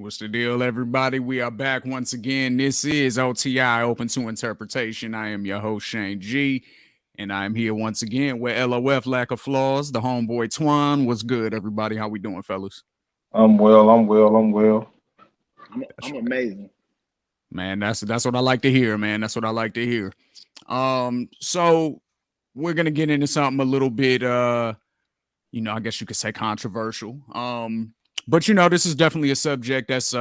What's the deal, everybody? We are back once again. This is OTI, Open to Interpretation. I am your host, Shane G, and I'm here once again with LOF, Lack of Flaws, the homeboy Twan. What's good, everybody? How we doing, fellas? I'm well. I'm well. I'm well. That's I'm right. amazing. Man, that's what I like to hear, man. That's what I like to hear. So we're gonna get into something a little bit I guess you could say controversial. But this is definitely a subject that's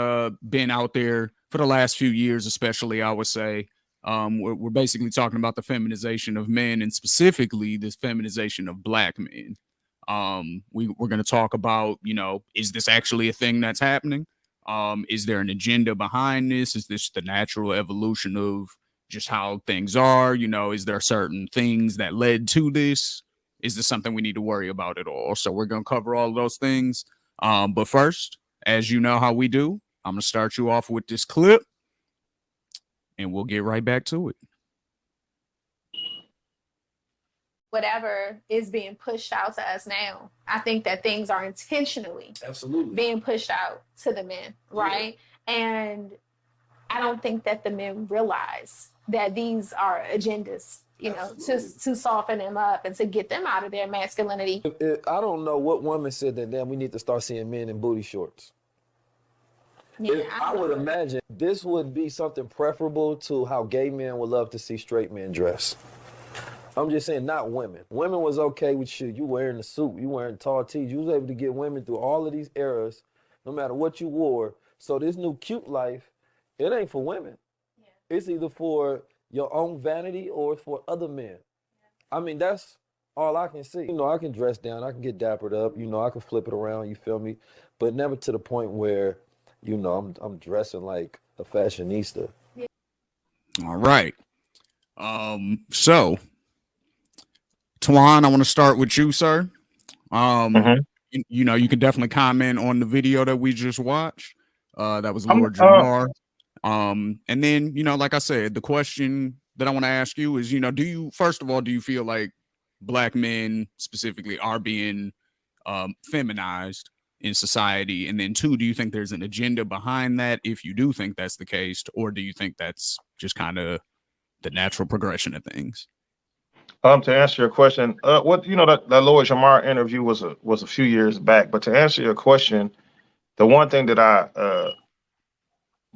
been out there for the last few years, especially. I would say we're basically talking about the feminization of men, and specifically this feminization of black men. We're going to talk about, is this actually a thing that's happening? Is there an agenda behind this? Is this the natural evolution of just how things are? Is there certain things that led to this? Is this something we need to worry about at all? So we're going to cover all of those things. But first, as you know how we do, I'm going to start you off with this clip and we'll get right back to it. Whatever is being pushed out to us now, I think that things are intentionally Absolutely. being pushed out to the men, right? Yeah. And I don't think that the men realize that these are agendas, to soften them up and to get them out of their masculinity. I don't know what woman said that, damn, we need to start seeing men in booty shorts. Yeah, I would imagine this would be something preferable to how gay men would love to see straight men dress. I'm just saying, not women. Women was okay with shit. You wearing a suit, you wearing tall tees. You was able to get women through all of these eras, no matter what you wore. So this new cute life, it ain't for women. Yeah. It's either for your own vanity or for other men. Yeah. I mean, that's all I can see. I can dress down, I can get dappered up, I can flip it around, you feel me? But never to the point where, I'm dressing like a fashionista. Yeah. All right. So Twan, I want to start with you, sir. You can definitely comment on the video that we just watched. That was Lord Jamar. And then, like I said, the question that I want to ask you is, first of all, do you feel like black men specifically are being feminized in society? And then two, do you think there's an agenda behind that? If you do think that's the case, or do you think that's just kind of the natural progression of things? To answer your question, that Lord Jamar interview was a few years back. But to answer your question, the one thing that I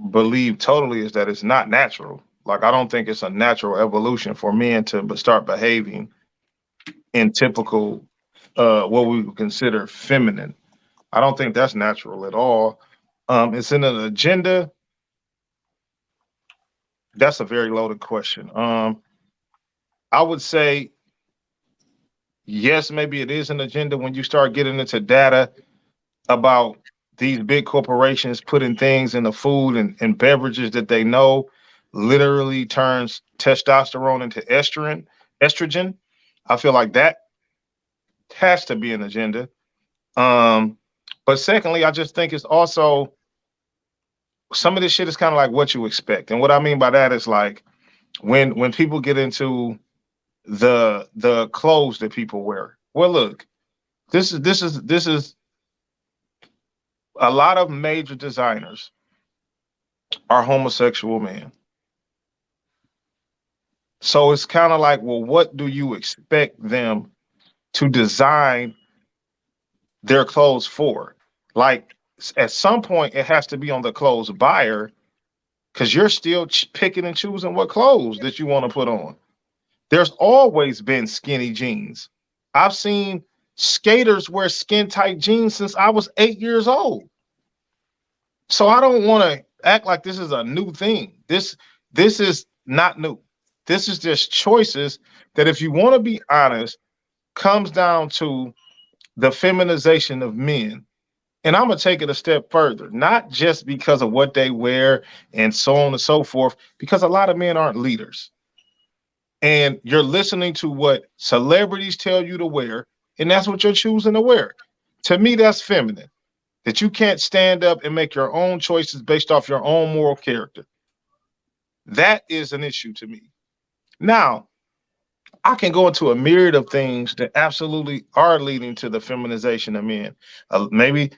believe totally is that it's not natural. Like, I don't think it's a natural evolution for men to start behaving in typical what we would consider feminine. I don't think that's natural at all. It's in an agenda. That's a very loaded question. I would say yes, maybe it is an agenda when you start getting into data about these big corporations putting things in the food and beverages that they know literally turns testosterone into estrogen. I feel like that has to be an agenda. But secondly, I just think it's also some of this shit is kind of like what you expect. And what I mean by that is like when people get into the clothes that people wear. Well, look, this is a lot of major designers are homosexual men. So it's kind of like, well, what do you expect them to design their clothes for? Like, at some point, it has to be on the clothes buyer, because you're still picking and choosing what clothes that you want to put on. There's always been skinny jeans. I've seen skaters wear skin tight jeans since I was 8 years old. So I don't want to act like this is a new thing. This is not new. This is just choices that, if you want to be honest, comes down to the feminization of men. And I'm going to take it a step further, not just because of what they wear and so on and so forth, because a lot of men aren't leaders. And you're listening to what celebrities tell you to wear, and that's what you're choosing to wear. To me, that's feminine. That you can't stand up and make your own choices based off your own moral character. That is an issue to me. Now, I can go into a myriad of things that absolutely are leading to the feminization of men. Maybe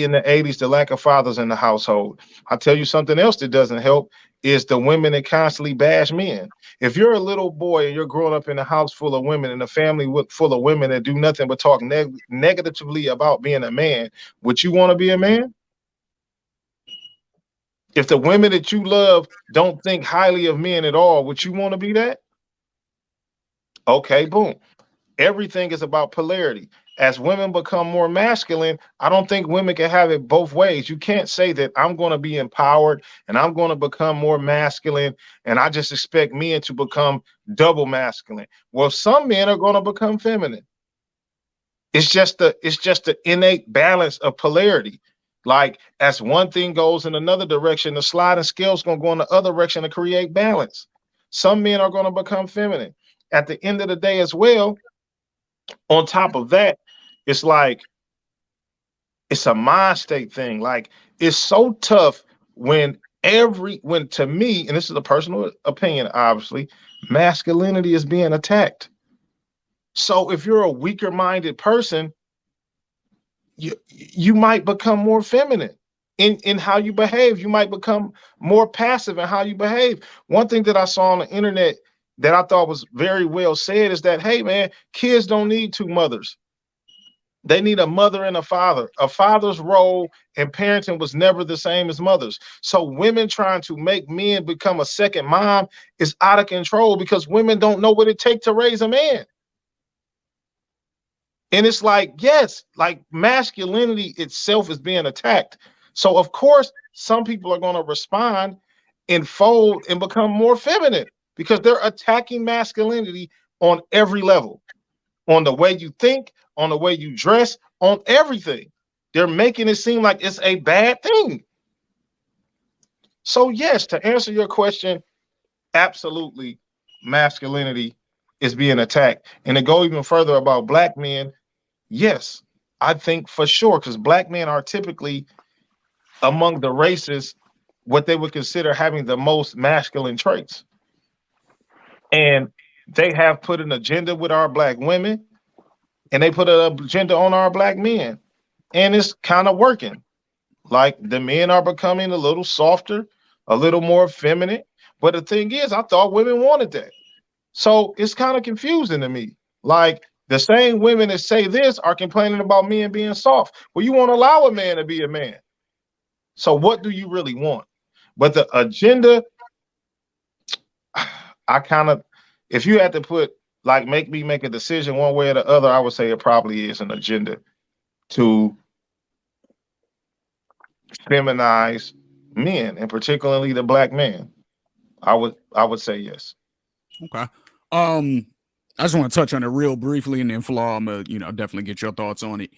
in the 80s, the lack of fathers in the household. I'll tell you something else that doesn't help is the women that constantly bash men. If you're a little boy and you're growing up in a house full of women and a family full of women that do nothing but talk negatively about being a man, would you want to be a man? If the women that you love don't think highly of men at all, would you want to be that? Okay, boom. Everything is about polarity. As women become more masculine, I don't think women can have it both ways. You can't say that I'm going to be empowered and I'm going to become more masculine and I just expect men to become double masculine. Well, some men are going to become feminine. It's just the innate balance of polarity. Like as one thing goes in another direction, the sliding scale is going to go in the other direction to create balance. Some men are going to become feminine. At the end of the day, as well, on top of that, it's like it's a mind state thing. Like it's so tough when to me, and this is a personal opinion, obviously, masculinity is being attacked. So if you're a weaker minded person, you might become more feminine in how you behave. You might become more passive in how you behave. One thing that I saw on the internet that I thought was very well said is that, hey man, kids don't need two mothers. They need a mother and a father. A father's role in parenting was never the same as mothers. So women trying to make men become a second mom is out of control because women don't know what it takes to raise a man. And it's like, yes, like masculinity itself is being attacked. So of course, some people are going to respond and fold and become more feminine because they're attacking masculinity on every level, on the way you think, on the way you dress, on everything. They're making it seem like it's a bad thing. So yes, to answer your question, absolutely, masculinity is being attacked. And to go even further about black men, yes, I think for sure, because black men are typically among the races what they would consider having the most masculine traits. And they have put an agenda with our black women and they put an agenda on our black men. And it's kind of working. Like the men are becoming a little softer, a little more feminine. But the thing is, I thought women wanted that. So it's kind of confusing to me. Like the same women that say this are complaining about men being soft. Well, you won't allow a man to be a man. So what do you really want? But the agenda, I kind of, if you had to put like make me make a decision one way or the other, I would say it probably is an agenda to feminize men, and particularly the black man. I would say yes. Okay. I just want to touch on it real briefly, and then Flaw, I'm gonna, definitely get your thoughts on it.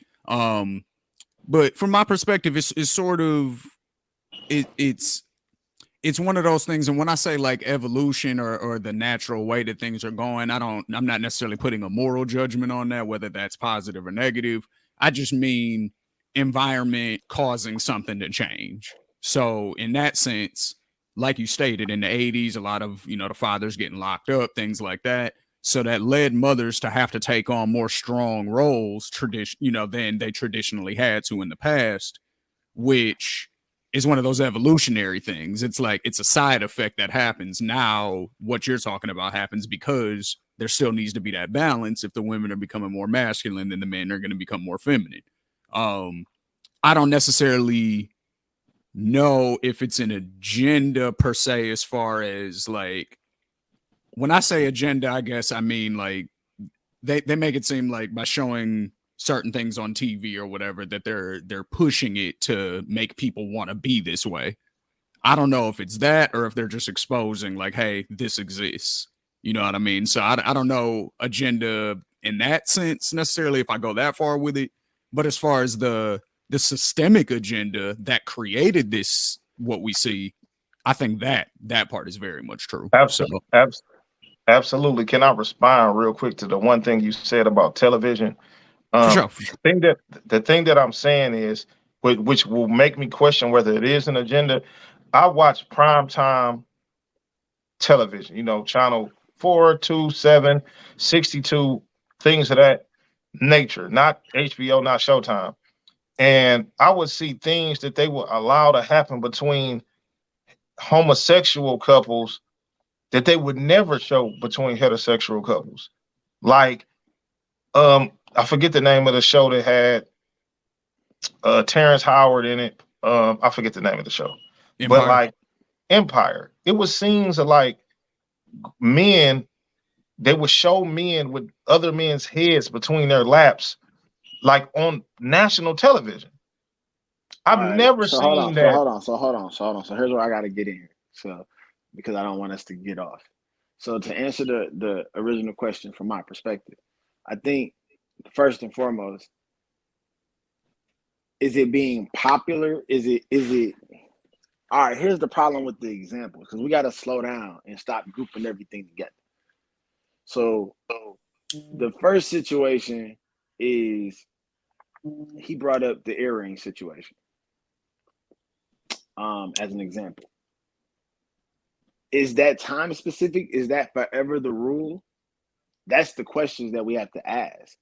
But from my perspective, it's sort of it's one of those things. And when I say like evolution or the natural way that things are going, I'm not necessarily putting a moral judgment on that, whether that's positive or negative. I just mean environment causing something to change. So in that sense, like you stated, in the 80s, a lot of, the fathers getting locked up, things like that. So that led mothers to have to take on more strong roles, than they traditionally had to in the past, which is one of those evolutionary things. It's like it's a side effect that happens now. What you're talking about happens because there still needs to be that balance. If the women are becoming more masculine, then the men are going to become more feminine. I don't necessarily know if it's an agenda per se, as far as like when I say agenda, I guess I mean like they make it seem like by showing certain things on TV or whatever that they're pushing it to make people want to be this way. I don't know if it's that or if they're just exposing like, hey, this exists. You know what I mean? So I don't know agenda in that sense necessarily if I go that far with it. But as far as the systemic agenda that created this, what we see, I think that part is very much true. So Absolutely. Absolutely. Can I respond real quick to the one thing you said about television? for Um, sure, for sure. the thing that I'm saying is, which will make me question whether it is an agenda. I watch primetime television, channel 4, 2, 7, 62, things of that nature, not HBO, not Showtime. And I would see things that they would allow to happen between homosexual couples that they would never show between heterosexual couples. Like, I forget the name of the show that had Terrence Howard in it. I forget the name of the show, but Empire. like Empire, it was scenes of like men. They would show men with other men's heads between their laps, like on national television. All I've right. never So hold on. seen So that. hold on. So hold on. So hold on. So here's where I got to get in here. So because I don't want us to get off. So to answer the original question from my perspective, I think first and foremost, is it being popular? Is it all right? Here's the problem with the example because we got to slow down and stop grouping everything together. So the first situation is he brought up the earring situation as an example. Is that time specific? Is that forever the rule? That's the questions that we have to ask.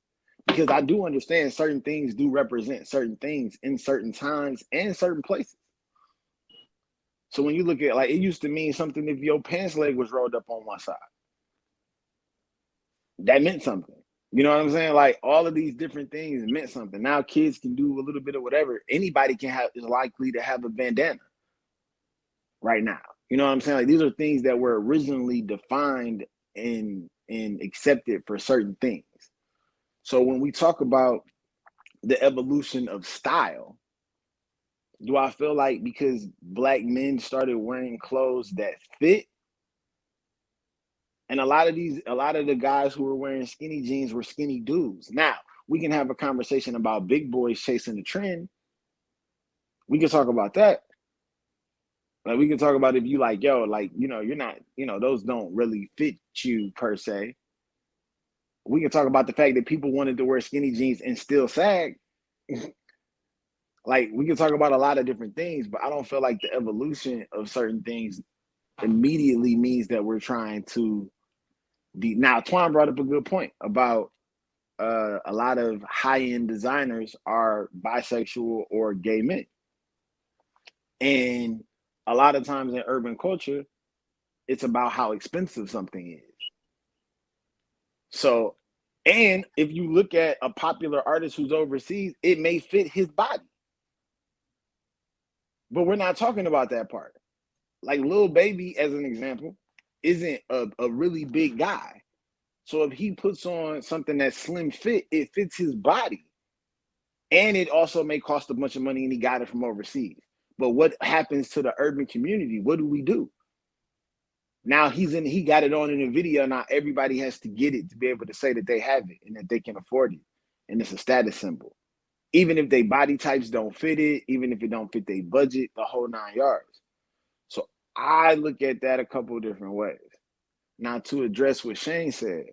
Because I do understand certain things do represent certain things in certain times and certain places. So when you look at like it used to mean something if your pants leg was rolled up on one side. That meant something. You know what I'm saying? Like all of these different things meant something. Now kids can do a little bit of whatever. Anybody is likely to have a bandana right now. You know what I'm saying? Like these are things that were originally defined and accepted for certain things. So when we talk about the evolution of style, do I feel like because black men started wearing clothes that fit, and a lot of the guys who were wearing skinny jeans were skinny dudes. Now we can have a conversation about big boys chasing the trend. We can talk about that. Like we can talk about if you like, yo, like, you know, you're not, you know, those don't really fit you per se. We can talk about the fact that people wanted to wear skinny jeans and still sag. Like we can talk about a lot of different things, but I don't feel like the evolution of certain things immediately means that we're trying to be. Now, Twan brought up a good point about a lot of high-end designers are bisexual or gay men. And a lot of times in urban culture, it's about how expensive something is. So, and if you look at a popular artist who's overseas, it may fit his body. But we're not talking about that part. Like Lil Baby, as an example, isn't a really big guy. So if he puts on something that's slim fit, it fits his body. And it also may cost a bunch of money and he got it from overseas. But what happens to the urban community? What do we do? Now he got it on in a video. Now everybody has to get it to be able to say that they have it and that they can afford it. And it's a status symbol. Even if they body types don't fit it, even if it don't fit their budget, the whole 9 yards. So I look at that a couple of different ways. Now to address what Shane said,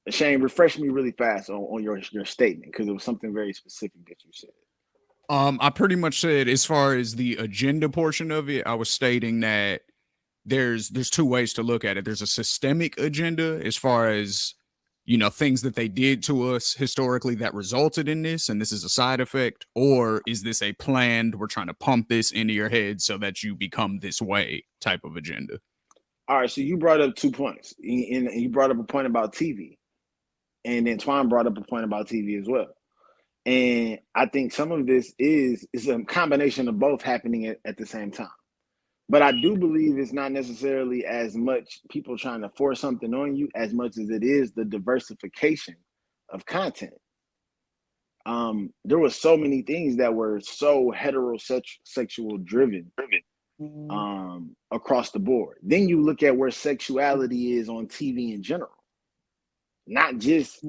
Shane, refresh me really fast on your statement because it was something very specific that you said. I pretty much said as far as the agenda portion of it, I was stating that there's two ways to look at it. There's a systemic agenda as far as, you know, things that they did to us historically that resulted in this, and this is a side effect, or is this a planned, we're trying to pump this into your head so that you become this way type of agenda? All right, so you brought up 2 points. And you brought up a point about TV. And then Twan brought up a point about TV as well. And I think some of this is a combination of both happening at the same time. But I do believe it's not necessarily as much people trying to force something on you as much as it is the diversification of content. There were so many things that were so heterosexual driven across the board. Then you look at where sexuality is on TV in general. Not just,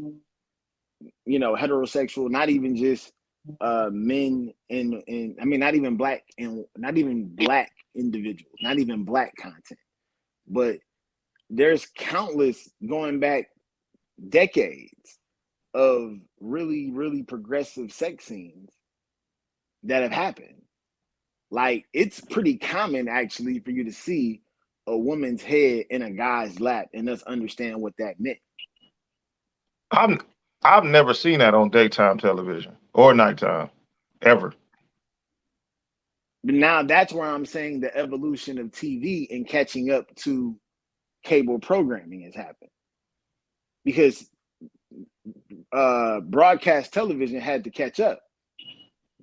you know, heterosexual, not even just men and I mean not even black individuals, not even black content. But there's countless going back decades of really, really progressive sex scenes that have happened. Like, it's pretty common actually for you to see a woman's head in a guy's lap and us understand what that meant. I've never seen that on daytime television or nighttime ever. But now that's where I'm saying the evolution of TV and catching up to cable programming has happened. Because broadcast television had to catch up.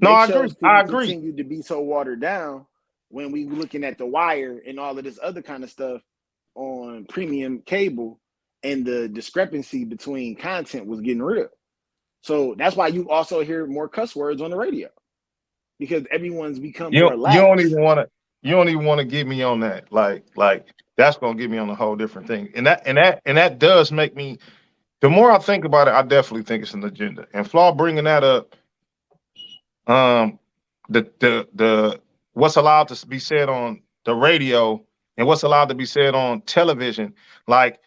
No, Their I agree. shows I couldn't agree. continue to be so watered down when we were looking at The Wire and all of this other kind of stuff on premium cable, and the discrepancy between content was getting real. So that's why you also hear more cuss words on the radio, because everyone's become more You don't lax. even want to. You don't even want to get me on that. Like that's gonna get me on a whole different thing. And that does make me. The more I think about it, I definitely think it's an agenda. And Flaw bringing that up, um, the what's allowed to be said on the radio and what's allowed to be said on television, like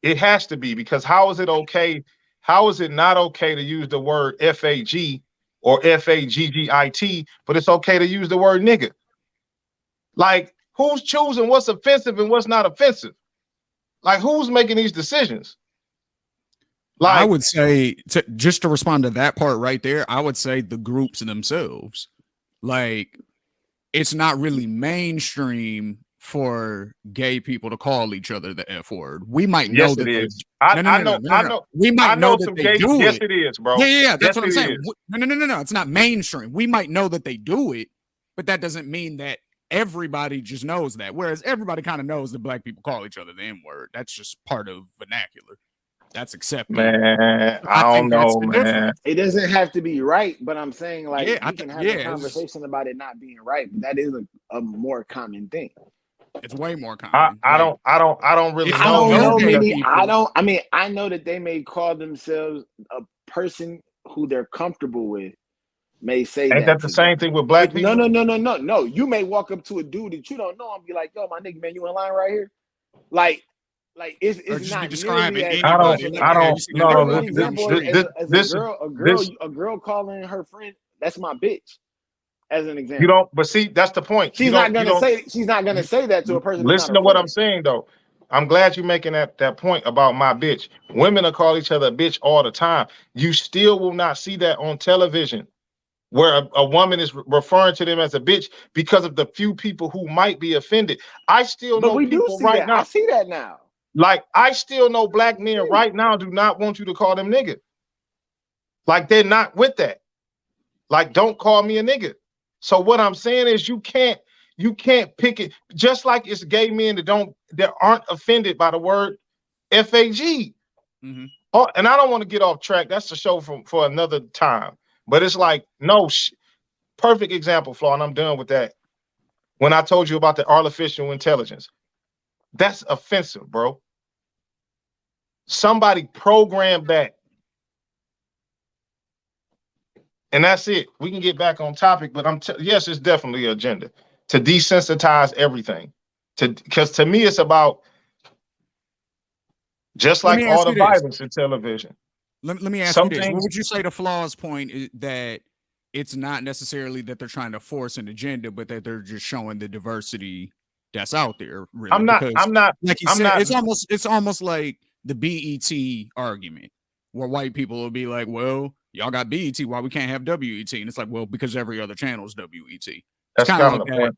it has to be, because how is it okay? How is it not okay to use the word FAG or FAGGIT, but it's okay to use the word nigga? Like, who's choosing what's offensive and what's not offensive? Like, who's making these decisions? I Like, would say, just to respond to that part right there, I would say the groups themselves. Like, it's not really mainstream for gay people to call each other the F word. We might know yes, it that they is. I, no no I no no know, no no I no. know, We I might know know that some they gay. do Yes, it. it is, Yeah, bro. yeah, yeah. That's Yes, what I'm it saying. is. No, no, no, no, no. It's not mainstream. We might know that they do it, but that doesn't mean that everybody just knows that. Whereas everybody kind of knows that black people call each other the N word. That's just part of vernacular. That's accepted. Man, I I don't think that's know, the man. difference. It doesn't have to be right, but I'm saying, like, Yeah, we can have a yeah, conversation about it not being right, but that is a more common thing. it's way more I, common. I Like, don't, I don't, I don't really if you I know, don't don't man. know know gay Because many. people, I mean, I know that they may call themselves a person who they're comfortable with, may say ain't that that the to them. same thing with black But no, people? no, no, no, no, no. You may walk up to a dude that you don't know and be like, "Yo, my nigga, man, you in line right here?" Like or it's just be not nearly describing as I don't, close. anybody, So like, like, I yeah, you don't, see the that no, nigga perfect no. walking down the example street. as This, a girl calling her friend, that's my bitch, as an you example. don't. But see, that's the point. You don't. She's not gonna say that to a person that's not Listen her to what I'm friend. saying, though. I'm glad you're making that point about my bitch. Women will call each other a bitch all the time. You still will not see that on television, where a woman is referring to them as a bitch because of the few people who might be offended. I still But know we do people see right that. I now. see that now. Like, I still know black That's men crazy. right now do not want you to call them nigga. Like, they're not with that. Like, don't call me a nigga. So what I'm saying is you can't pick it. Just like it's gay men that aren't offended by the word FAG. Mm-hmm. Oh, and I don't want to get off track. That's the show for another time. But it's like, no, perfect example, Flaw, and I'm done with that. When I told you about the artificial intelligence, that's offensive, bro. Somebody programmed that, and that's it. We can get back on topic, but yes, it's definitely an agenda to desensitize everything. Because to me, it's about, just Let like me all ask the you this. violence in television. Let me ask you Some this. What things would you say the flaw's point is that it's not necessarily that they're trying to force an agenda, but that they're just showing the diversity that's out there, really? I'm not, Because I'm not, like you I'm said, not. it's almost like the BET argument, where white people will be like, well, y'all got BET, why we can't have WET? And it's like, well, because every other channel is WET. It's That's kind of kind of like the that. point.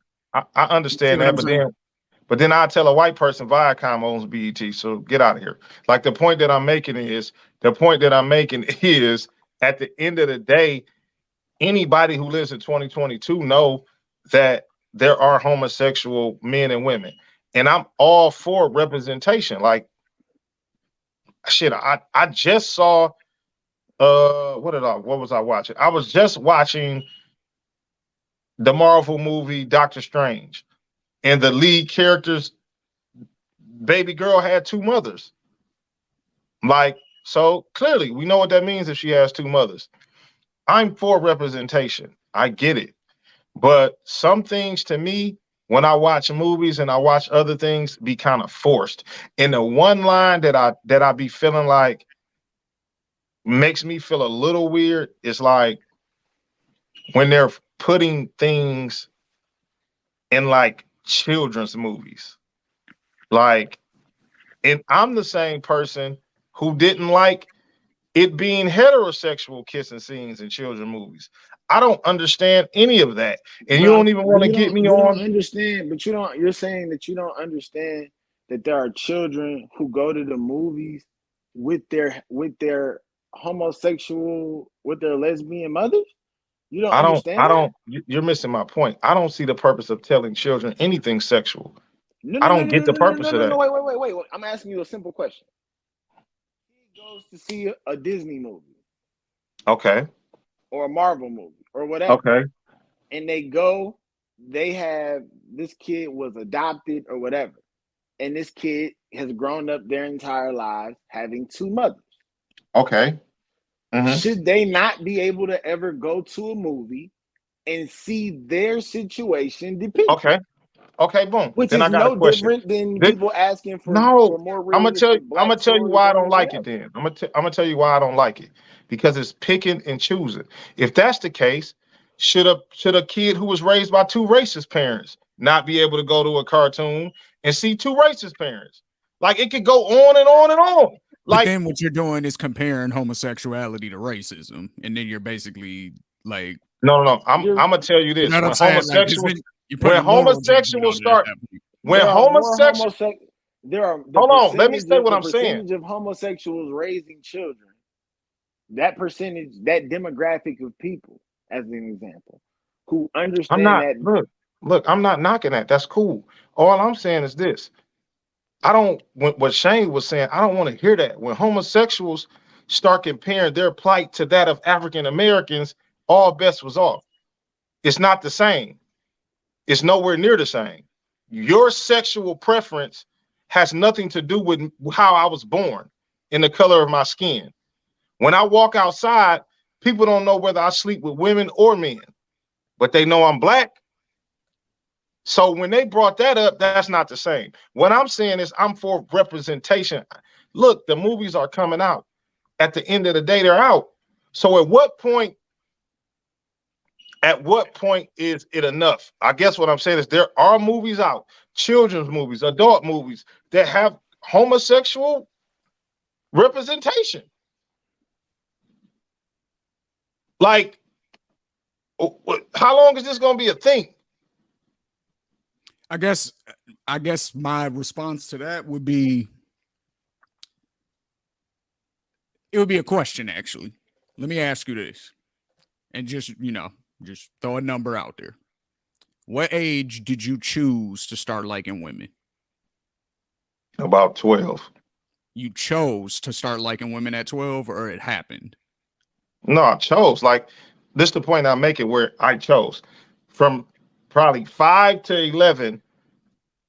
I You see understand what that, I'm but saying? then I tell a white person Viacom owns BET, so get out of here. Like, the point that I'm making is, at the end of the day, anybody who lives in 2022 know that there are homosexual men and women, and I'm all for representation. Like, shit, I just saw what was I watching? I was just watching the Marvel movie Doctor Strange, and the lead character's baby girl had two mothers. Like, so clearly we know what that means if she has two mothers. I'm for representation. I get it. But some things, to me, when I watch movies and I watch other things, be kind of forced. And the one line that I be feeling like makes me feel a little weird is like when they're putting things in like children's movies. Like, and I'm the same person who didn't like it being heterosexual kissing scenes in children movies. I don't understand any of that. And you don't even want to get me you don't on. understand, but you're saying that you don't understand that there are children who go to the movies with their homosexual, with their lesbian mothers. You don't understand that? You're missing my point. I don't see the purpose of telling children anything sexual. No, I no, no, don't no, get the no, no, purpose no, of no, no. that. Wait. I'm asking you a simple question. He goes to see a Disney movie Okay. or a Marvel movie or whatever, Okay. and they have this kid was adopted or whatever, and this kid has grown up their entire lives having two mothers. Okay. Mm-hmm. Should they not be able to ever go to a movie and see their situation depicted? Okay. Okay. Boom. Which Then I is got a no question. different than This, people asking no, for more I'm realistic gonna black tell you stories why I on don't this like it. reality. Then I'm gonna tell you why I don't like it, because it's picking and choosing. If that's the case, should a kid who was raised by two racist parents not be able to go to a cartoon and see two racist parents? Like, it could go on and on and on. But Like, then what you're doing is comparing homosexuality to racism, and then you're basically like, no. I'm You're gonna tell you you know this: what I'm saying? Like, you're putting when a moral judgment homosexuals on it at start that point. when there are more homosexual homosexual there are hold on, let me say what the I'm saying. percentage of homosexuals raising children, that percentage, that demographic of people, as an example, who I'm understand not that. look, I'm not knocking that. That's cool. All I'm saying is this. I don't what Shane was saying, I don't want to hear that. When homosexuals start comparing their plight to that of African Americans, all bets was off. It's not the same. It's nowhere near the same. Your sexual preference has nothing to do with how I was born and the color of my skin. When I walk outside, people don't know whether I sleep with women or men, but they know I'm black. So when they brought that up, that's not the same. What I'm saying is I'm for representation. Look, the movies are coming out. At the end of the day, they're out. So at what point is it enough? I guess what I'm saying is there are movies out, children's movies, adult movies that have homosexual representation. Like, how long is this going to be a thing? I guess my response to that would be, it would be a question, actually. Let me ask you this, and just throw a number out there. What age did you choose to start liking women? About 12. You chose to start liking women at 12, or it happened? No, I chose. Like, this is the point I'm making where I chose. From probably 5 to 11,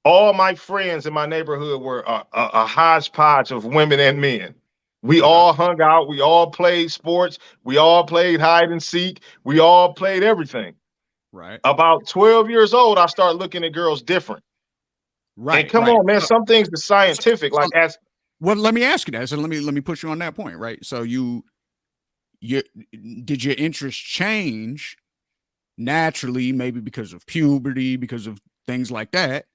all my friends in my neighborhood were a hodgepodge of women and men. We Okay. all hung out. We all played sports. We all played hide and seek. We all played everything. Right. About 12 years old, I started looking at girls different. And Right. come Right. on, man, some things are scientific. So, Like, as well, let me ask you that. So let me push you on that point, right? So you did your interest change naturally, maybe because of puberty, because of things like that,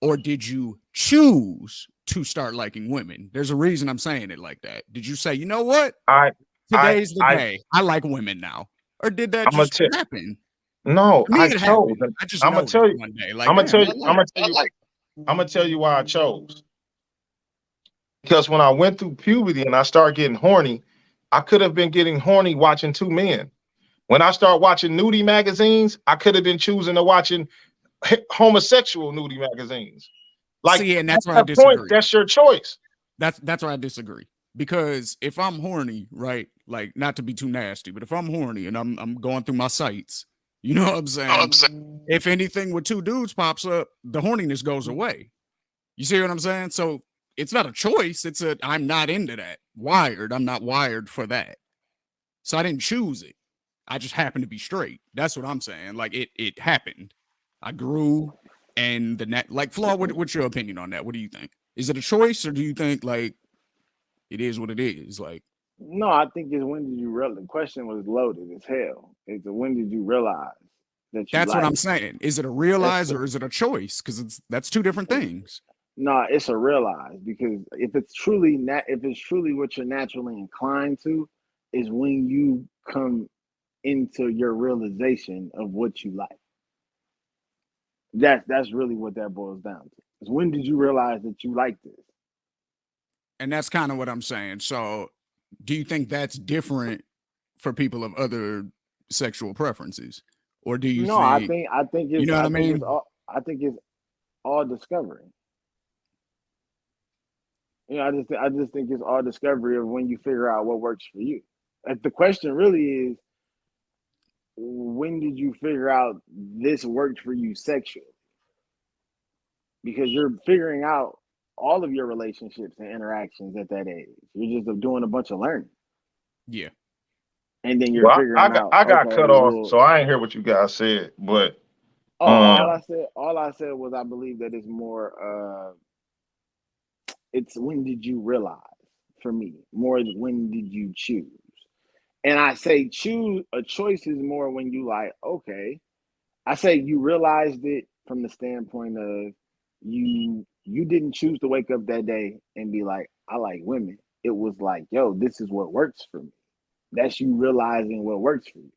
or did you choose to start liking women? There's a reason I'm saying it like that. Did you say, you know what, I, I, today's the I, day, I like women now, or did that I'm gonna just tell. happen? No, To me, I it chose. happened. I just I'm gonna noticed tell you. one day, like, I'm gonna damn, tell I you. like. I'm gonna tell you why I chose. Because when I went through puberty and I started getting horny, I could have been getting horny watching two men. When I start watching nudie magazines, I could have been choosing to watching homosexual nudie magazines. Like, See, and at that's where I that point, disagree. that's your choice. That's where I disagree. Because if I'm horny, right, like, not to be too nasty, but if I'm horny and I'm going through my sites, you know what I'm saying? If anything with two dudes pops up, the horniness goes away. You see what I'm saying? So it's not a choice. It's a I'm not into that. Wired. I'm not wired for that. So I didn't choose it. I just happened to be straight. That's what I'm saying. Like, it happened. I grew, and like, Flaw, what's your opinion on that? What do you think? Is it a choice, or do you think, like, it is what it is? Like, No, I think it's when did you realize? The question was loaded as hell. It's when did you realize that you That's what I'm like. saying. Is it a That's realize or is it a choice? Because that's two different things. no, it's a realize because if it's truly what you're naturally inclined to, is when you come into your realization of what you like. That's really what that boils down to. Is when did you realize that you like this? And that's kind of what I'm saying. So, do you think that's different for people of other sexual preferences, or do you No, think you know what I mean? I think it's all discovery. You know, I just think it's all discovery of when you figure out what works for you. Like the question really is, when did you figure out this worked for you sexually? Because you're figuring out all of your relationships and interactions at that age. You're just doing a bunch of learning, Yeah. and then you're Well, figuring out, I got okay, cut off, well, so I ain't hear what you guys said. But oh, um, all I said was I believe that it's more. It's when did you realize? For me, more than when did you choose? And I say choose a choice is more when you like, okay. I say you realized it from the standpoint of you didn't choose to wake up that day and be like, I like women. It was like, yo, this is what works for me. That's you realizing what works for you.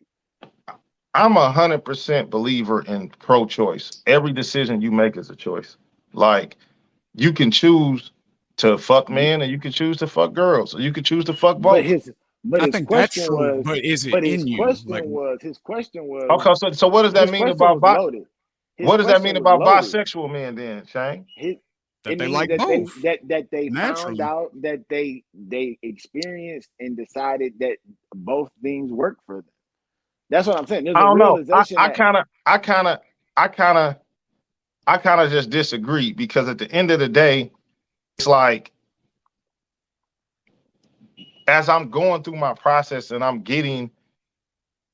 I'm 100% believer in pro-choice. Every decision you make is a choice. Like you can choose to fuck men, and you can choose to fuck girls, or you can choose to fuck But both. his but I his think that's question true, was but is it but in you? Like, his question was Okay, so what does that his mean question about was loaded. His what does that mean question was about loaded. bisexual men then, Shane? His, that it they means like that both they found naturally. out that they experienced and decided that both things work for them. That's what I'm saying. There's I a don't know. realization that I kind of just disagree because at the end of the day, it's like as I'm going through my process and I'm getting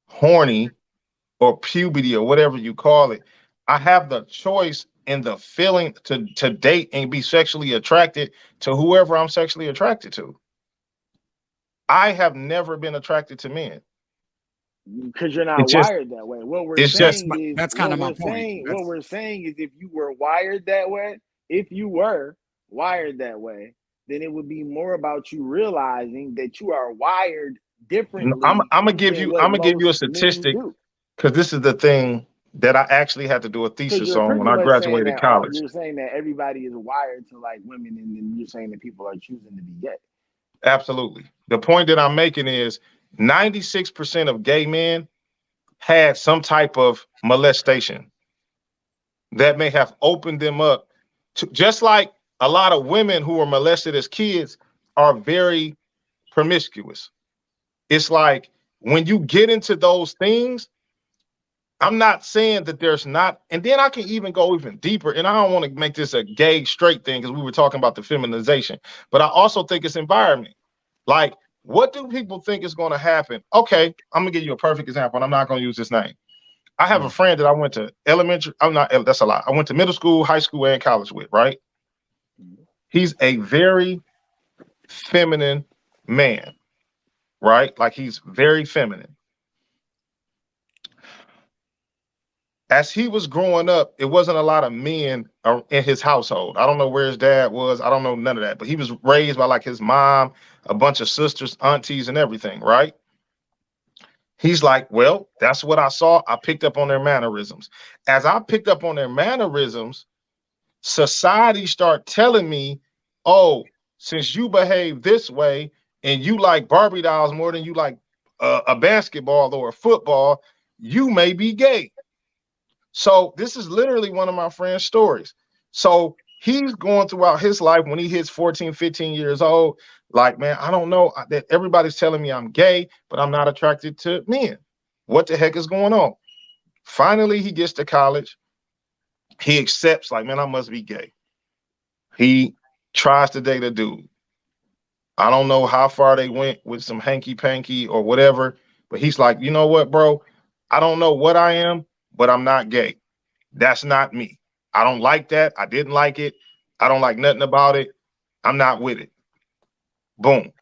horny or puberty or whatever you call it, I have the choice and the feeling to date and be sexually attracted to whoever I'm sexually attracted to. I have never been attracted to men. because you're not It's just wired that way. it's just That's kind of my point. What That's we're saying is if you were wired that way, if you were wired that way, then it would be more about you realizing that you are wired differently than what I'm gonna give you most a men statistic do. because this is the thing that I actually had to do a Because thesis you're on when pretty I much saying graduated that all college. you're saying that everybody is wired to like women, and then you're saying that people are choosing to be gay. Absolutely. The point that I'm making is 96% of gay men had some type of molestation that may have opened them up to just like a lot of women who were molested as kids are very promiscuous. It's like when you get into those things, I'm not saying that there's not, and then I can even go even deeper. And I don't want to make this a gay straight thing because we were talking about the feminization, but I also think it's environment. Like, what do people think is going to happen? Okay, I'm gonna give you a perfect example, and I'm not gonna use this name. I have a mm, friend that I went to elementary. I'm not. That's a lot. I went to middle school, high school, and college with. Right. He's a very feminine man. Right. Like he's very feminine. As he was growing up, it wasn't a lot of men in his household. I don't know where his dad was. I don't know none of that. But he was raised by like his mom, a bunch of sisters, aunties, and everything. Right. He's like, well, that's what I saw. I picked up on their mannerisms. As I picked up on their mannerisms, society start telling me, oh, since you behave this way and you like Barbie dolls more than you like a basketball or a football, you may be gay. So this is literally one of my friend's stories. So he's going throughout his life when he hits 14, 15 years old, like, man, I don't know that everybody's telling me I'm gay, but I'm not attracted to men. What the heck is going on? Finally, he gets to college. He accepts, like, man, I must be gay. He tries to date a dude. I don't know how far they went with some hanky panky or whatever, but he's like, you know what, bro? I don't know what I am, but I'm not gay. That's not me. I don't like that. I didn't like it. I don't like nothing about it. I'm not with it. Boom.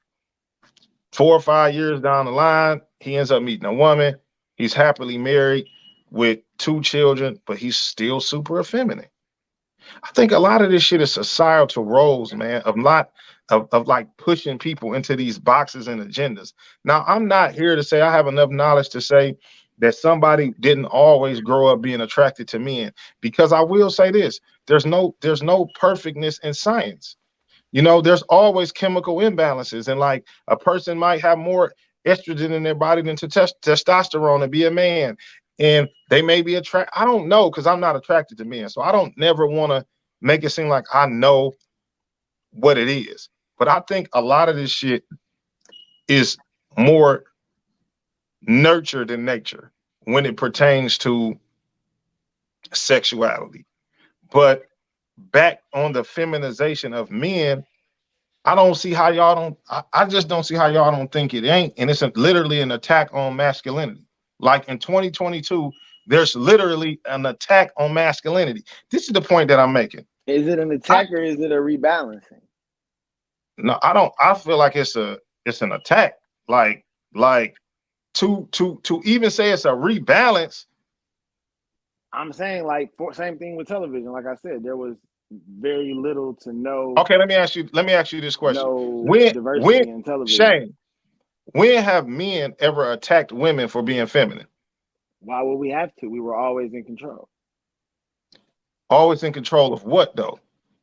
4 or 5 years down the line, he ends up meeting a woman. He's happily married with 2 children, but he's still super effeminate. I think a lot of this shit is societal roles, man, of like pushing people into these boxes and agendas. Now, I'm not here to say I have enough knowledge to say that somebody didn't always grow up being attracted to men, because I will say this: there's no perfectness in science. There's always chemical imbalances, and like a person might have more estrogen in their body than testosterone and be a man, and they may be attracted. I don't know, because I'm not attracted to men, so I don't never want to make it seem like I know what it is. But I think a lot of this shit is more nurture than nature when it pertains to sexuality. But back on the feminization of men, I don't see how y'all don't. I just don't see how y'all don't think it ain't. And it's literally an attack on masculinity. Like in 2022, there's literally an attack on masculinity. This is the point that I'm making. Is it an attack or is it a rebalancing? No, I don't. I feel like it's an attack. Like to even say it's a rebalance. I'm saying like same thing with television. Like I said, there was very little to no. Okay, let me ask you this question. No when diversity in television. Shane, when have men ever attacked women for being feminine? Why would we have to? We were always in control. Always in control of what, though?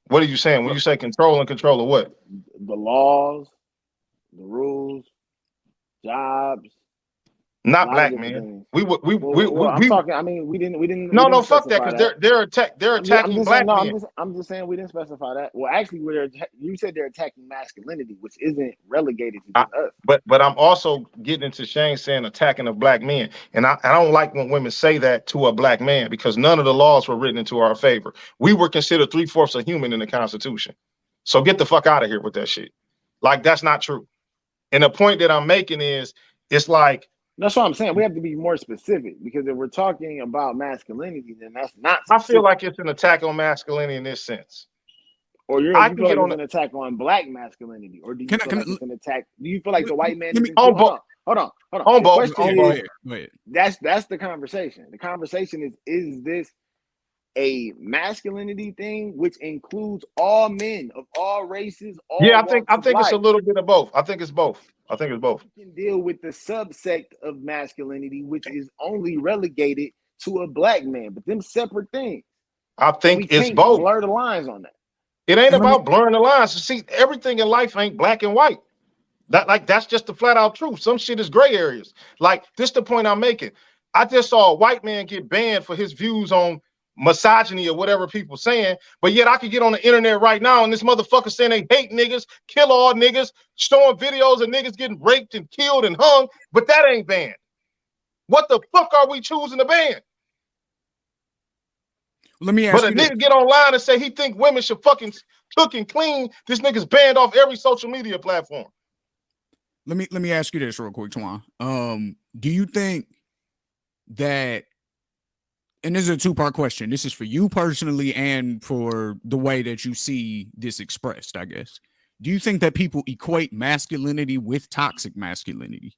What are you saying when you say control of what? The laws, the rules, jobs. Not black men. I'm talking. I mean, we didn't. No, fuck that, because they're attacking black men. I'm just saying we didn't specify that. Well, actually, you said they're attacking masculinity, which isn't relegated to just us. But I'm also getting into Shane saying attacking of black men, and I don't like when women say that to a black man, because none of the laws were written into our favor. We were considered 3/4 of human in the Constitution. So get the fuck out of here with that shit. Like, that's not true. And the point that I'm making is, it's like. That's what I'm saying. We have to be more specific, because if we're talking about masculinity, then that's not specific. I feel like it's an attack on masculinity in this sense. Or you feel like it's an attack on black masculinity, or do you feel like it's an attack? Do you feel like the white man is hold on. The question is, that's the conversation. The conversation is this a masculinity thing, which includes all men of all races? I think it's a little bit of both. I think it's both. You can deal with the subsect of masculinity, which is only relegated to a black man, but them separate things. I think it's both. Blur the lines on that. It ain't about blurring the lines. See, everything in life ain't black and white. That's just the flat out truth. Some shit is gray areas. Like, this the point I'm making. I just saw a white man get banned for his views on misogyny or whatever people saying, but yet I could get on the internet right now and this motherfucker saying they hate niggas, kill all niggas, showing videos of niggas getting raped and killed and hung, but that ain't banned. What the fuck are we choosing to ban? Let me ask you. But a nigga get online and say he think women should fucking cook and clean. This nigga's banned off every social media platform. Let me ask you this real quick, Twan. Do you think that, and this is a two-part question, this is for you personally and for the way that you see this expressed, I guess. Do you think that people equate masculinity with toxic masculinity?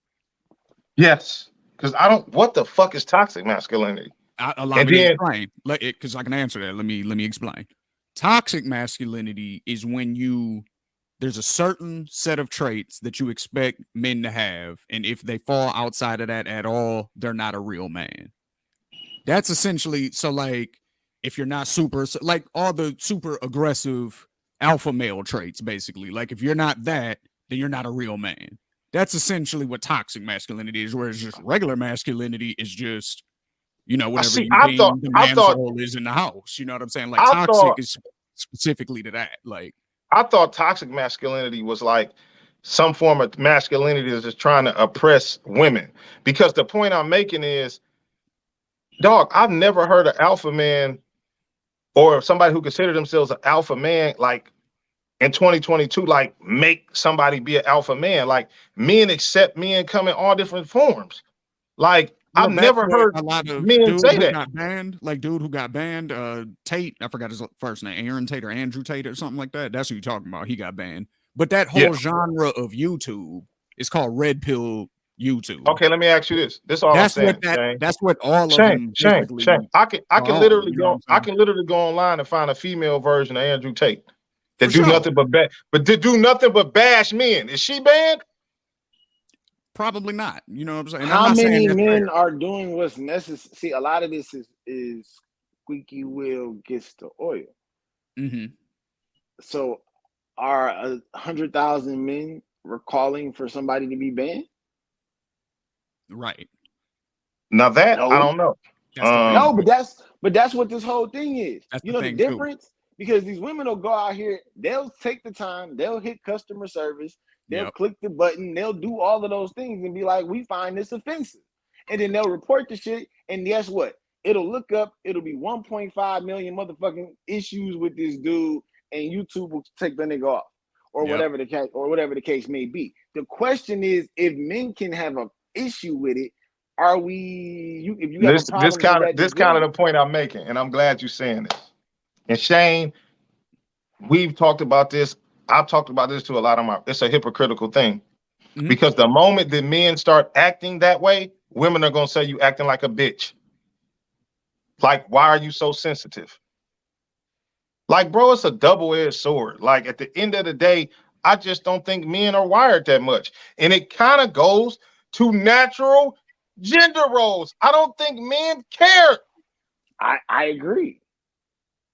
Yes, because what the fuck is toxic masculinity? Allow me to explain, because I can answer that. Let me explain. Toxic masculinity is when there's a certain set of traits that you expect men to have, and if they fall outside of that at all, they're not a real man. That's essentially, so like, if you're not like all the super aggressive alpha male traits, basically, like if you're not that, then you're not a real man. That's essentially what toxic masculinity is, whereas just regular masculinity is just, whatever the man's role is in the house. You know what I'm saying? Like, toxic is specifically to that. Like, I thought toxic masculinity was like some form of masculinity that's just trying to oppress women, because the point I'm making is, dog, I've never heard an alpha man or somebody who considered themselves an alpha man, like in 2022, like make somebody be an alpha man. Like, men accept men come in all different forms. Like, I've never heard a lot of men say that. Got banned, like dude who got banned, Tate, I forgot his first name, Aaron Tate or Andrew Tate or something like that. That's who you're talking about. He got banned. But that whole genre of YouTube is called red pill YouTube. Okay, let me ask you this. This is all I'm saying, Shane. That's what all of Shane, them Shane, basically Shane. I can are, literally you know what go. I'm I saying? can literally go online and find a female version of Andrew Tate that For do sure. nothing but to do nothing but bash men. Is she banned? Probably not. You know what I'm saying? And I'm How not saying many that's men fair. are doing what's necessary? See, a lot of this is squeaky wheel gets the oil. Mm-hmm. So, are 100,000 men recalling for somebody to be banned? Right. Now that I No. don't know. That's the No, thing. but that's what this whole thing is. That's You the know the thing too. difference? Because these women will go out here, they'll take the time, they'll hit customer service, they'll Yep. click the button, they'll do all of those things and be like, we find this offensive. And then they'll report the shit, and guess what? It'll look up, it'll be 1.5 million motherfucking issues with this dude, and YouTube will take the nigga off. Or Yep. whatever the case may be. The question is, if men can have an issue with it, are we? If you have a problem to that this kind of degree, the point I'm making, and I'm glad you're saying this. And Shane, we've talked about this. I've talked about this to a lot of my. It's a hypocritical thing Mhm. because the moment that men start acting that way, women are gonna say you acting like a bitch. Like, why are you so sensitive? Like, bro, it's a double-edged sword. Like, at the end of the day, I just don't think men are wired that much. And it kind of goes to natural gender roles. I don't think men care. I agree.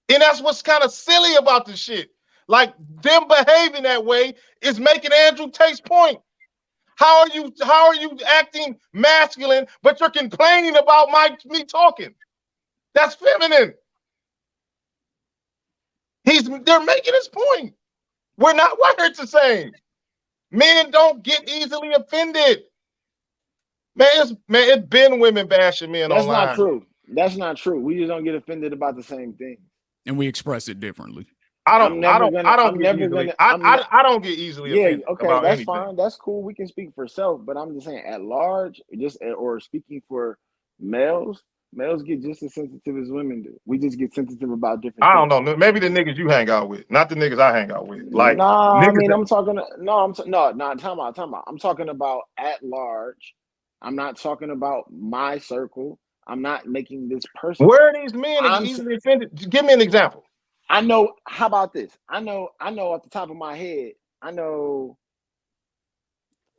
And that's what's kind of silly about this shit. Like, them behaving that way is making Andrew Tate's point. How are you acting masculine, but you're complaining about me talking? That's feminine. They're making his point. We're not wired the same. Men don't get easily offended. It's been women bashing men That's not online. true. That's not true. We just don't get offended about the same thing. And we express it differently. I I'm don't never gonna. I'm get never easily. gonna. I don't get easily Yeah, offended okay, about that's anything. fine. That's cool. We can speak for self, but I'm just saying at large, just or speaking for males, males get just as sensitive as women do. We just get sensitive about different I don't things. know. Maybe the niggas you hang out with, not the niggas I hang out with. Like Nah, I niggas mean, that, I'm talking. No, no. Time out. I'm talking about at large. I'm not talking about my circle. I'm not making this personal. where are these men that get I'm. easily offended? Just give me an example. I know. How about this? I know off the top of my head. I know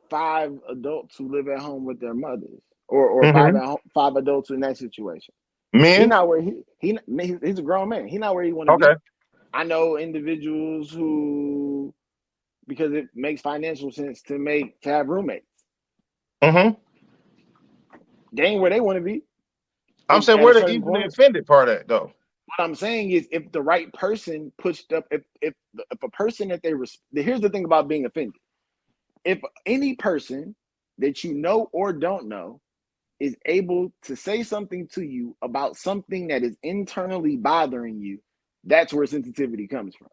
5 adults who live at home with their mothers, or Mm-hmm. five adults in that situation. He Men. not where he's a grown man. He not where he want to Okay. be. I know individuals who, because it makes financial sense to have roommates. Mm-hmm. They ain't where they want to be I'm saying at a where the certain easily point. offended part at though. What I'm saying is, if the right person pushed up, if a person that here's the thing about being offended. If any person that you know or don't know is able to say something to you about something that is internally bothering you, that's where sensitivity comes from.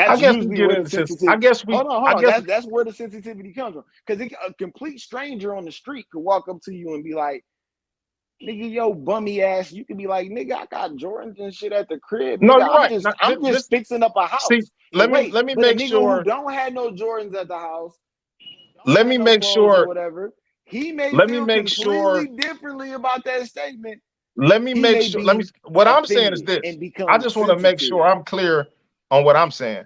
I That's guess we usually get where the into. I sensitivity. guess we. Hold I on. guess. That's where the sensitivity comes from. Because a complete stranger on the street could walk up to you and be like, "Nigga, yo, bummy ass." You could be like, "Nigga, I got Jordans and shit at the crib. No, Nigga, you're right. I'm just fixing up a See. house." But Let me a make nigga who sure. don't have no Jordans at the house, don't Let have me no make clothes or sure. whatever, he may Let me feel make sure. completely differently about that statement. Let me He make may sure. Let me. be What I'm saying is offended this. and I become just want to make sure sensitive. I'm clear on what I'm saying.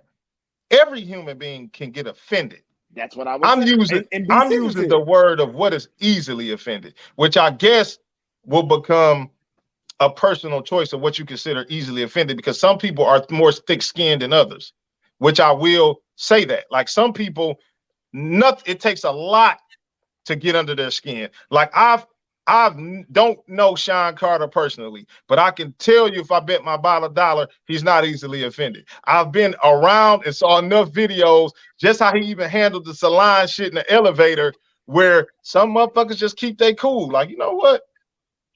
Every human being can get offended. That's what I was saying. And be I'm using the sensitive. word of what is easily offended, which I guess will become a personal choice of what you consider easily offended, because some people are more thick-skinned than others, which I will say that. Like some people, it takes a lot to get under their skin. Like I don't know Sean Carter personally, but I can tell you if I bet my bottle dollar, he's not easily offended. I've been around and saw enough videos just how he even handled the salon shit in the elevator, where some motherfuckers just keep their cool. Like, you know what?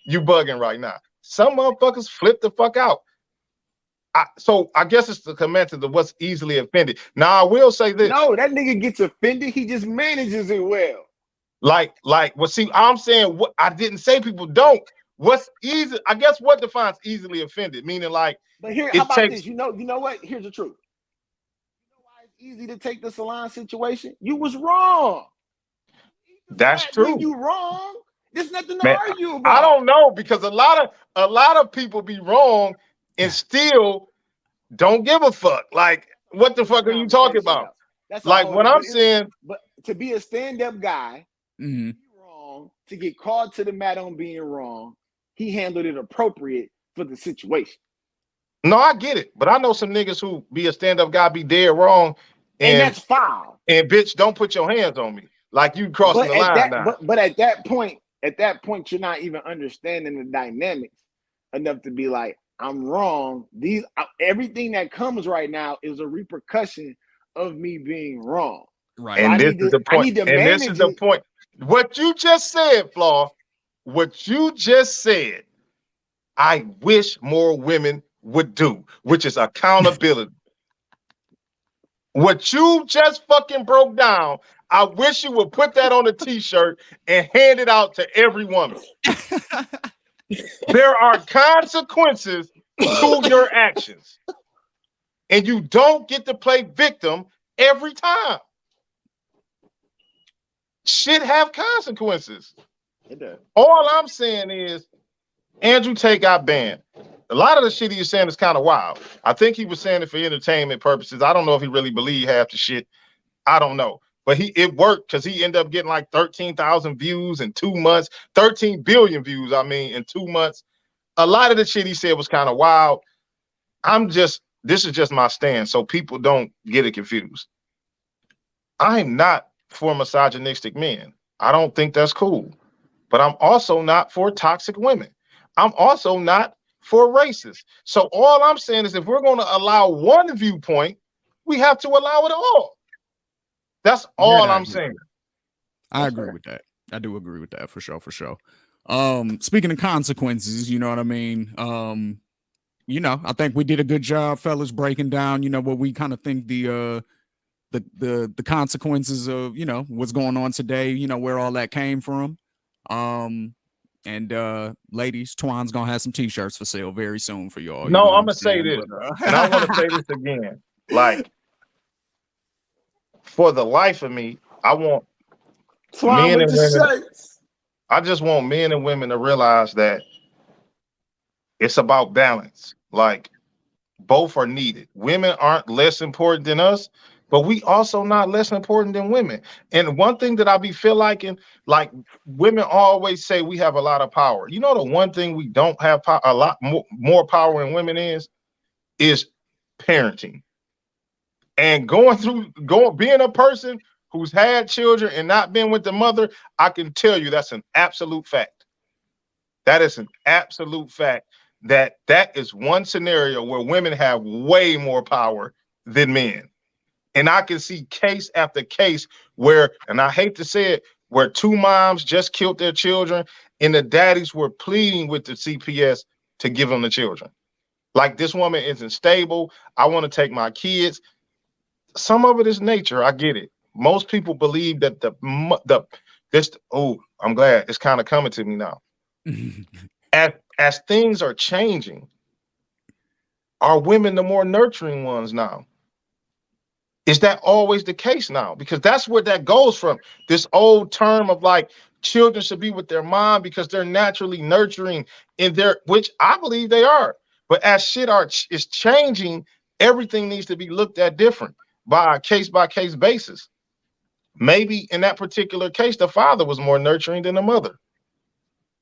You bugging right now. Some motherfuckers flip the fuck out. So I guess it's the commented of what's easily offended. Now I will say this. No, that nigga gets offended. He just manages it well. Well, see, I'm saying what I didn't say people don't. What's easy, I guess what defines easily offended? Meaning like But here, how it about takes this? You know what? Here's the truth. You know why it's easy to take the salon situation? You was wrong. That's That when true, you wrong, there's nothing to man. argue I about. don't know because a lot of people be wrong and still don't give a fuck. Like, what the fuck are you talking Conversation about? though. That's a Like whole. what I'm saying, But to be a stand-up guy, Mhm. be wrong, to get called to the mat on being wrong, he handled it appropriate for the situation. no, I get it, but I know some niggas who be a stand-up guy be dead wrong, And and that's foul. bitch, don't put your hands on me. Like you crossing the line now. But at that point, you're not even understanding the dynamics enough to be like, I'm wrong. Everything that comes right now is a repercussion of me being wrong. Right. So And this is the I point. need to And this is manage the it. point. What you just said, Flaw, what you just said, I wish more women would do, which is accountability. What you just fucking broke down, I wish you would put that on a t-shirt and hand it out to every woman. There are consequences to your actions, and you don't get to play victim every time. Shit have consequences. It does. All I'm saying is Andrew Tate got banned. A lot of the shit he was saying is kind of wild. I think he was saying it for entertainment purposes. I don't know if he really believed half the shit. I don't know. But it worked because he ended up getting like 13,000 views in 2 months, 13 billion views, in 2 months. A lot of the shit he said was kind of wild. This is just my stand, so people don't get it confused. I'm not for misogynistic men. I don't think that's cool. But I'm also not for toxic women. I'm also not for racists. So all I'm saying is if we're going to allow one viewpoint, we have to allow it all. That's all I'm saying. I agree with that. I do agree with that for sure, for sure. Speaking of consequences, you know what I mean? I think we did a good job, fellas, breaking down, what we kind of think the consequences of, what's going on today, where all that came from. And ladies, Twan's gonna have some t-shirts for sale very soon for y'all. No, what I'm gonna say this, and I want to say this again. Like, for the life of me, I want Swam men with and the women. shirts. I just want men and women to realize that it's about balance. Like, both are needed. Women aren't less important than us, but we also not less important than women. And one thing that I be feel like women always say we have a lot of power. You know, the one thing we don't have a lot more power in women is parenting. And being a person who's had children and not been with the mother, I can tell you that's an absolute fact. That is an absolute fact. That is one scenario where women have way more power than men. And I can see case after case where, and I hate to say it, where two moms just killed their children and the daddies were pleading with the CPS to give them the children. Like, this woman isn't stable. I want to take my kids. Some of it is nature. I get it. Most people believe that I'm glad it's kind of coming to me now. As things are changing, are women the more nurturing ones now? Is that always the case now? Because that's where that goes from. This old term of like children should be with their mom because they're naturally nurturing which I believe they are. But as shit is changing, everything needs to be looked at different by case basis. Maybe in that particular case, the father was more nurturing than the mother.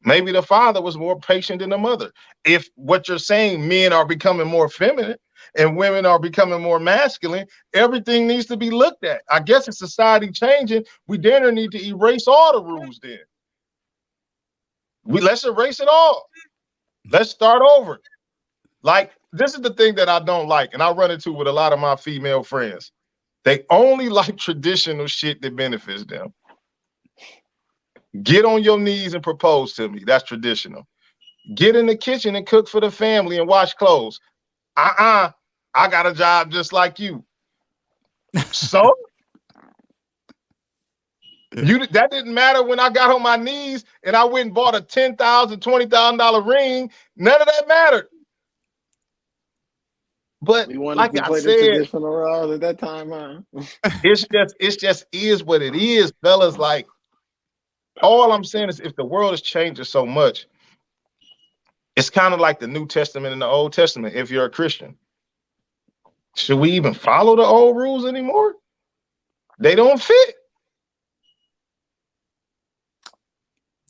Maybe the father was more patient than the mother. If what you're saying, men are becoming more feminine and women are becoming more masculine, everything needs to be looked at. I guess if society changing, we then need to erase all the rules then. Let's erase it all. Let's start over. Like, this is the thing that I don't like, and I run into with a lot of my female friends. They only like traditional shit that benefits them. Get on your knees and propose to me. That's traditional. Get in the kitchen and cook for the family and wash clothes. I got a job just like you. So that didn't matter when I got on my knees and I went and bought a $10,000, $20,000 ring. None of that mattered. But We wanted like to I play the said, traditional roles at that time, huh? it's just is what it is, fellas. Like, All I'm saying is, if the world is changing so much, it's kind of like the New Testament and the Old Testament. If you're a Christian, should we even follow the old rules anymore? They don't fit.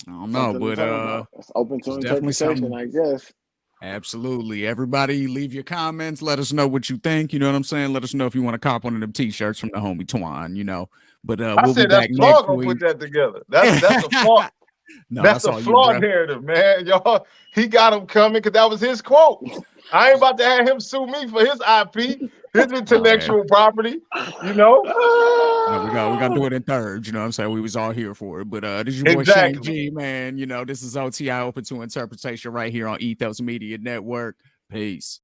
I don't know, Something to but talk about. It's open to it's definitely interpretation, something. I guess. Absolutely. Everybody leave your comments. Let us know what you think. You know what I'm saying? Let us know if you want to cop one of them t-shirts from the homie Twine, you know. But I we'll be said that's back flawed next gonna put week. that together. That's a flaw. No, That's that's a all you, flawed bro. narrative, man. Y'all, he got him coming because that was his quote. I ain't about to have him sue me for his IP, his Man. intellectual property. You know? No, we're gonna do it in thirds, you know what I'm saying? We was all here for it. But this is your boy Shane Exactly. G, man. You know, this is OTI Open to Interpretation right here on Ethos Media Network. Peace.